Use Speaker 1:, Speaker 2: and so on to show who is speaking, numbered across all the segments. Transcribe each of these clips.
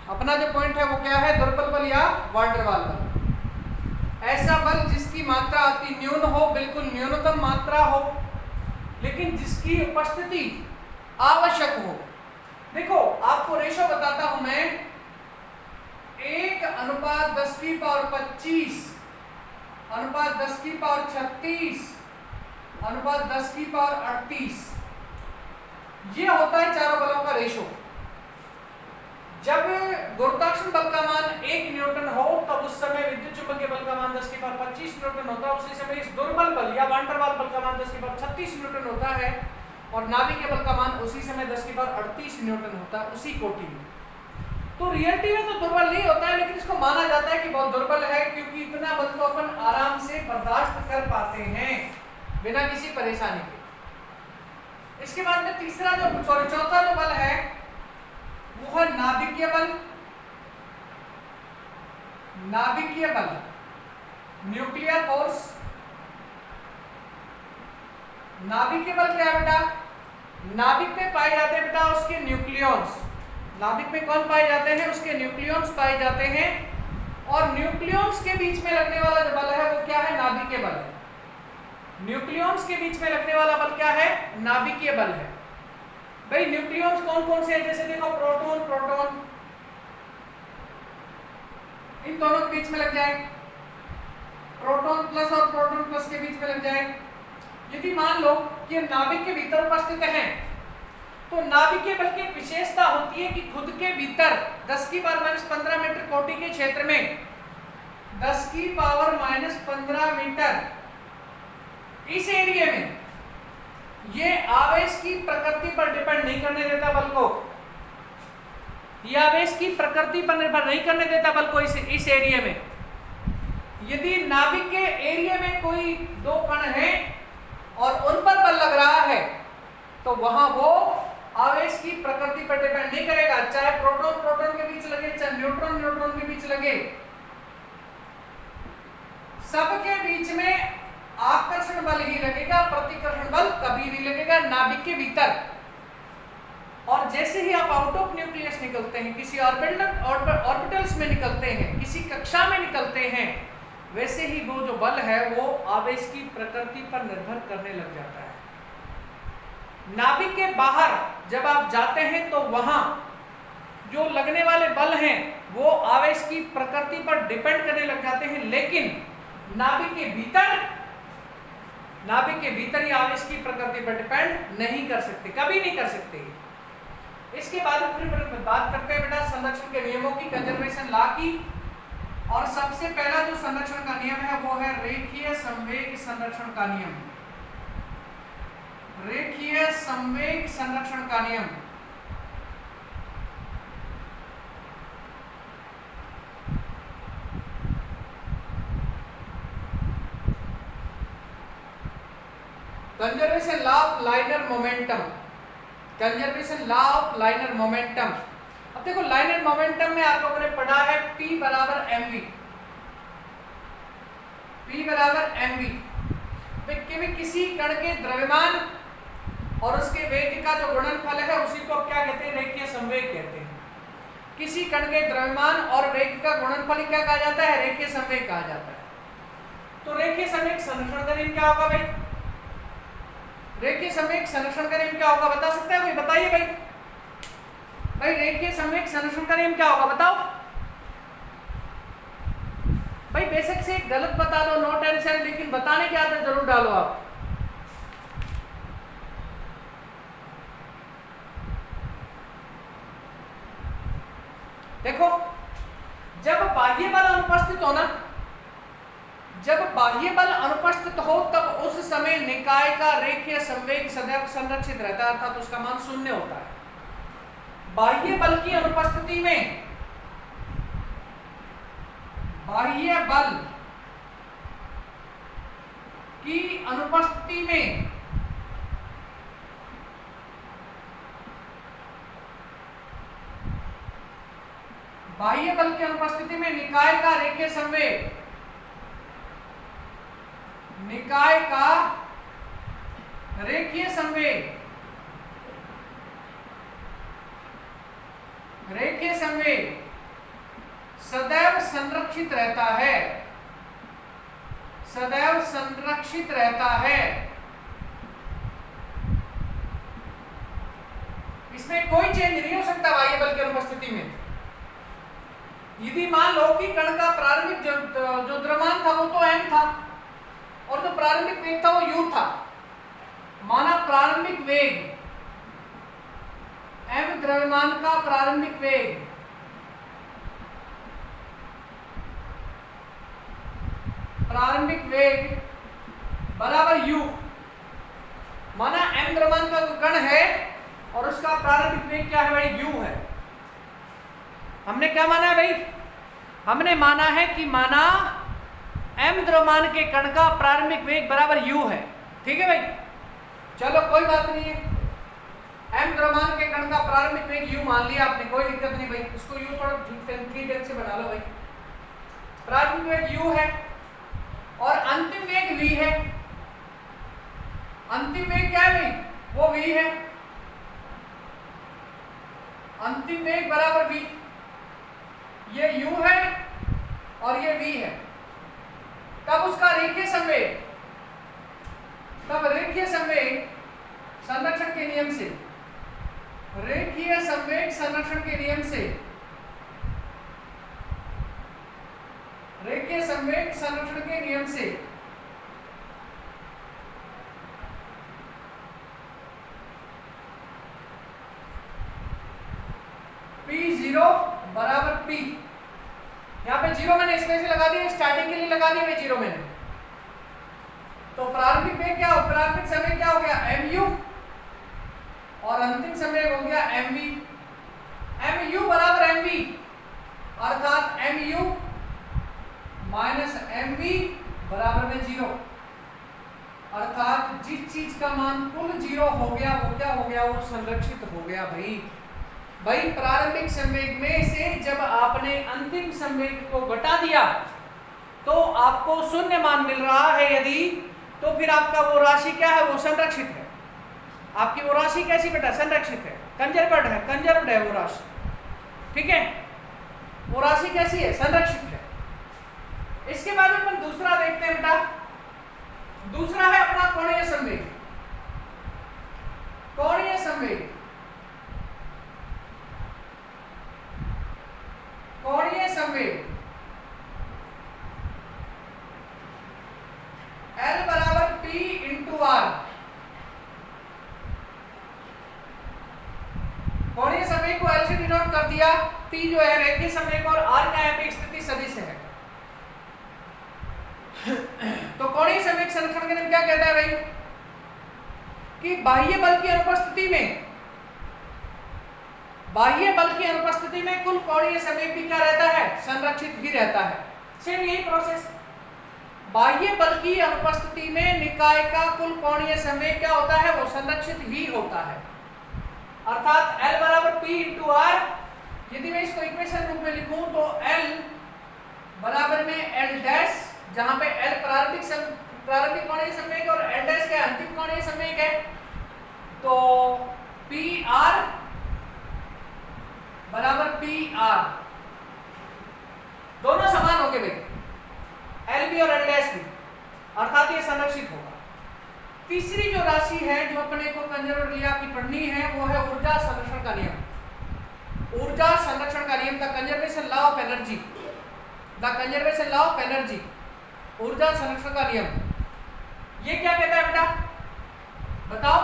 Speaker 1: अपना जो पॉइंट है वो क्या है, दुर्बल बल या वान डेर वाल बल। ऐसा बल जिसकी मात्रा अति न्यून हो, बिल्कुल न्यूनतम मात्रा हो, लेकिन जिसकी उपस्थिति आवश्यक हो। देखो आपको रेशो बताता हूं मैं, 1:10⁻25 10⁻36 10⁻38 ये होता है चारों बलों का रेशो। जब गुरुत्वाकर्षण बल का मान 1 न्यूटन हो तब उस समय विद्युत चुंबकीय बल का मान 10⁻25 न्यूटन होता है। उसी समय इस दुर्बल बल या वान डेर वाल बल का मान 10⁻36 न्यूटन होता है और नाभिकीय बल का मान उसी समय 10⁻38 न्यूटन होता है, उसी कोटि में। तो रियलिटी में तो दुर्बल नहीं होता है, लेकिन इसको माना जाता है कि बहुत दुर्बल है, क्योंकि इतना बल तो अपन आराम से बर्दाश्त कर पाते हैं बिना किसी परेशानी के। इसके बाद में चौथा जो बल है वो है नाभिकीय बल। नाभिकीय बल, न्यूक्लियर फोर्स। नाभिकीय बल क्या है बेटा, नाभिक में पाए जाते हैं बेटा उसके न्यूक्लियॉन्स। नाभिक में कौन पाए जाते हैं, उसके न्यूक्लियॉन्स पाए जाते हैं। और न्यूक्लियॉन्स के बीच में लगने वाला जो बल है वो क्या है, नाभिकीय बल है। न्यूक्लियॉन्स के बीच में लगने वाला बल क्या है, नाभिकीय बल है। भाई न्यूक्लियॉन्स कौन कौन से हैं, जैसे देखो प्रोटॉन प्रोटॉन, इन दोनों के बीच में लग जाए, प्रोटॉन प्लस और प्रोटॉन प्लस के बीच में लग जाए। यदि मान लो कि नाभिक के भीतर उपस्थित हैं तो नाभिकीय बल की विशेषता होती है कि खुद के भीतर 10⁻⁻15 मीटर कोटि के क्षेत्र में 10⁻⁻15 मीटर इस एरिया में ये आवेश की प्रकृति पर डिपेंड नहीं करने देता बल को। ये आवेश की प्रकृति पर निर्भर नहीं करने देता बल को इस एरिया में। यदि नाभिक के एरिया में कोई दो कण हैं और उन पर बल लग रहा है तो वहां वो आवेश की प्रकृति पर डिपेंड नहीं करेगा, चाहे प्रोटॉन प्रोटॉन के बीच लगे, चाहे न्यूट्रॉन न्यूट्रॉन के बीच लगे, सबके बीच में आकर्षण बल ही लगेगा, प्रतिकर्षण बल कभी नहीं लगेगा नाभिक के भीतर। और जैसे ही आप आउट ऑफ न्यूक्लियस निकलते हैं, किसी ऑर्बिटल्स में निकलते हैं, किसी कक्षा में निकलते हैं, वैसे ही वो जो बल है वो आवेश की प्रकृति पर निर्भर करने लग जाता है। नाभिक के बाहर जब आप जाते हैं तो वहां जो लगने वाले बल हैं वो आवेश की प्रकृति पर डिपेंड करने लग जाते हैं, लेकिन नाभिक के भीतर ही आवेश की प्रकृति पर डिपेंड नहीं कर सकते, कभी नहीं कर सकते। इसके बाद फिर बात करते हैं बेटा संरक्षण के नियमों की, कंजर्वेशन लॉ की। और सबसे पहला जो संरक्षण का नियम है वो है रेखीय संवेग संरक्षण का नियम। रेखीय संवेग संरक्षण का नियम। Conservation law of liner momentum. Conservation law of liner momentum. अब देखो लाइनर मोमेंटम में आप लोगों ने पढ़ा है P बराबर mv। P बराबर mv किसी कण के द्रव्यमान और उसके वेग का जो गुणनफल है उसी को क्या कहते हैं, रेखीय संवेग कहते हैं। किसी कण के द्रव्यमान और वेग का गुणनफल क्या कहा जाता है, रेखीय संवेग कहा जाता है। तो रेखीय संवेग संरक्षण का नियम क्या होगा भाई, रेखीय संवेग संरक्षण का नियम क्या होगा बता सकते हैं कोई, बताइए भाई। भाई रेखीय संवेग संरक्षण का नियम क्या होगा बताओ भाई। बेसिक से गलत बता दो, नो टेंशन, लेकिन बताने की आदत जरूर डालो आप। देखो जब बाह्य बल अनुपस्थित हो ना, जब बाह्य बल अनुपस्थित हो तब उस समय निकाय का रेखीय संवेग सदैव संरक्षित रहता है, अर्थात उसका मान 0 होता है। बाह्य बल की अनुपस्थिति में, बाह्य बल की अनुपस्थिति में बाह्य बल की अनुपस्थिति में निकाय का रेखीय संवेग, निकाय का रेखीय संवेग, रेखीय संवेग सदैव संरक्षित रहता है, सदैव संरक्षित रहता है। इसमें कोई चेंज नहीं हो सकता बाह्य बल की अनुपस्थिति में। यदि मान लो कि कण का प्रारंभिक जो द्रव्यमान था वो तो m था और जो प्रारंभिक वेग था वो u था। माना प्रारंभिक वेग m द्रव्यमान का प्रारंभिक वेग बराबर u। माना m द्रव्यमान का कण है और उसका प्रारंभिक वेग क्या है भाई, u है। हमने क्या माना है भाई, हमने माना है कि माना m द्रव्यमान के कण का प्रारंभिक वेग बराबर u है। ठीक है भाई, चलो कोई बात नहीं है। m द्रव्यमान के कण का प्रारंभिक वेग u मान लिया आपने, कोई दिक्कत नहीं भाई। इसको u थोड़ा ठीक ढंग से बना लो भाई। प्रारंभिक वेग u है और अंतिम वेग v है। अंतिम वेग क्या है भाई, वो v है। अंतिम वेग बराबर v, ये u है और ये v है। तब उसका रेखीय संवेग, तब रेखीय संवेग संरक्षण के नियम से, रेखीय संवेग संरक्षण के नियम से, रेखीय संवेग संरक्षण के नियम से P0 बराबर P। यहाँ पे जीरो मैंने इसमें से लगा दिया, स्टार्टिंग के लिए लगा दिया मैं जीरो मैंने। तो प्रारंभिक वेग क्या हो, प्रारंभिक समय क्या हो गया mu और अंतिम समय हो गया mv। mu बराबर mv अर्थात mu माइनस mv बराबर में जीरो। अर्थात जिस चीज का मान कुल जीरो हो गया वो क्या हो गया, वो संरक्षित हो गया भाई। भाई प्रारंभिक संवेग में से जब आपने अंतिम संवेग को घटा दिया तो आपको शून्य मान मिल रहा है यदि, तो फिर आपका वो राशि क्या है, वो संरक्षित है। आपकी वो राशि कैसी बेटा, संरक्षित है, कंजर्व्ड है, कंजर्व्ड है वो राशि। ठीक है, वो राशि कैसी है, संरक्षित है। इसके बाद अपन दूसरा देखते हैं बेटा। दूसरा है अपना कोणीय संवेग। कोणीय संवेग, कोणीय संवेग L बराबर P इंटू R। कोणीय संवेग को L से डिनोट कर दिया। P जो है रेखीय संवेग और R का यहाँ पे स्थिति सदिश है। तो कोणीय संवेग संरक्षण के नियम क्या कहता है भाई, कि बाह्य बल की अनुपस्थिति में, बाह्य बल की अनुपस्थिति में कुल कोणीय संवेग भी क्या रहता है, संरक्षित भी रहता है। सेम यही प्रोसेस, बाह्य बल की अनुपस्थिति में निकाय का कुल कोणीय संवेग क्या होता है, वो संरक्षित ही होता है। अर्थात L बराबर P इंटू R। यदि मैं इसको इक्वेशन रूप में लिखूं तो L बराबर में L डैश, जहां पे L प्रारंभिक कोणीय संवेग और L डैश का अंतिम कोणीय संवेग है, तो PR बराबर PR, दोनों समान होंगे भाई, L भी और L डैश भी, अर्थात ये संरक्षित होगा। तीसरी जो राशि है जो अपने को कंजर्व लिया की पढ़नी है वो है ऊर्जा संरक्षण का नियम। ऊर्जा संरक्षण का नियम, the conservation law of energy, the conservation law of energy, ऊर्जा संरक्षण का नियम। ये क्या कहता है बेटा, बताओ।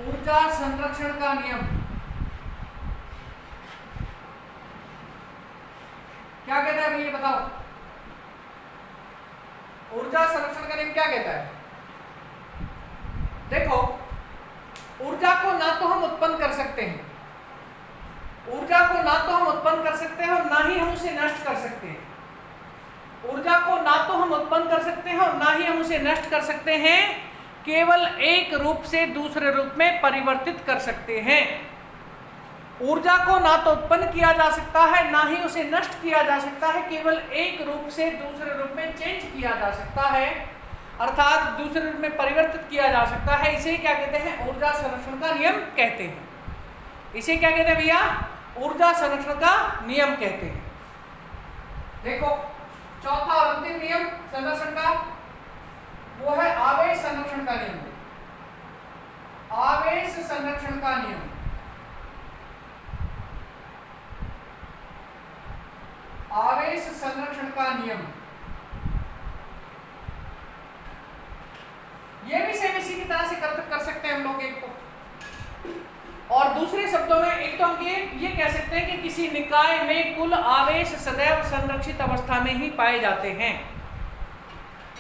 Speaker 1: ऊर्जा संरक्षण का नियम क्या कहता है भाई, ये बताओ। ऊर्जा संरक्षण का नियम क्या कहता है, देखो ऊर्जा को ना तो हम उत्पन्न कर सकते हैं, ऊर्जा को ना तो हम उत्पन्न कर सकते हैं और ना ही हम उसे नष्ट कर सकते हैं। ऊर्जा को ना तो हम उत्पन्न कर सकते हैं और ना ही हम उसे नष्ट कर सकते हैं, केवल एक रूप से दूसरे रूप में परिवर्तित कर सकते हैं। ऊर्जा को ना तो उत्पन्न किया जा सकता है ना ही उसे नष्ट किया जा सकता है, केवल एक रूप से दूसरे रूप में चेंज किया जा सकता है, अर्थात दूसरे रूप में परिवर्तित किया जा सकता है। इसे क्या कहते हैं, ऊर्जा संरक्षण का नियम कहते हैं। इसे क्या कहते हैं भैया, ऊर्जा संरक्षण का नियम कहते हैं। देखो चौथा और अंतिम नियम संरक्षण का वो है आवेश संरक्षण का नियम। आवेश संरक्षण का नियम। आवेश संरक्षण का नियम ये भी सेम इसी की तरह से कर सकते हैं हम लोग एक तो, और दूसरे शब्दों में एक तो हम ये कह सकते हैं कि किसी निकाय में कुल आवेश सदैव संरक्षित अवस्था में ही पाए जाते हैं।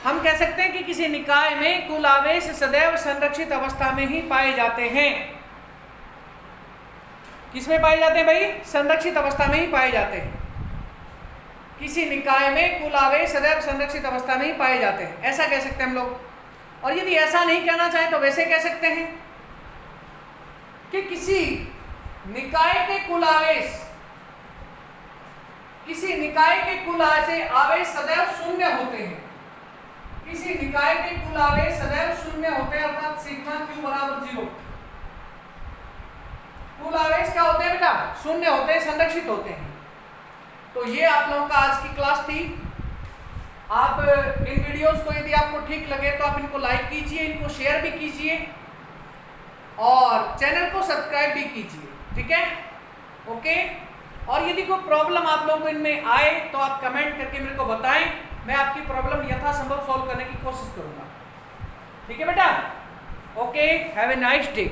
Speaker 1: हम कह सकते हैं कि किसी निकाय में कुल आवेश सदैव संरक्षित अवस्था में ही पाए जाते हैं। किसमें पाए जाते हैं भाई? संरक्षित अवस्था में ही पाए जाते हैं। किसी निकाय में कुल आवेश सदैव संरक्षित अवस्था में ही पाए जाते हैं, ऐसा कह सकते हैं हम लोग। और यदि ऐसा नहीं कहना चाहे तो वैसे कह सकते हैं कि किसी निकाय के कुल आवेश, किसी निकाय के कुल आवेश सदैव शून्य होते हैं। किसी निकाय के कुल आवेश सदैव शून्य होते हैं, अर्थात सिग्मा क्यू बराबर 0। कुल आवेश क्या होते हैं बेटा? शून्य होते हैं, संरक्षित होते हैं। तो ये आप लोगों का आज की क्लास थी। आप इन वीडियोस को यदि आपको ठीक लगे तो आप इनको लाइक कीजिए, इनको शेयर भी कीजिए और चैनल को सब्सक्राइब भी कीजिए, ठीक है? ओके। और यदि कोई प्रॉब्लम आप लोगों को इनमें आए तो आप कमेंट करके मेरे को बताएं, मैं आपकी प्रॉब्लम यथासंभव सॉल्व करने की कोशिश करूंगा, ठीक है बेटा? Okay, have a nice day.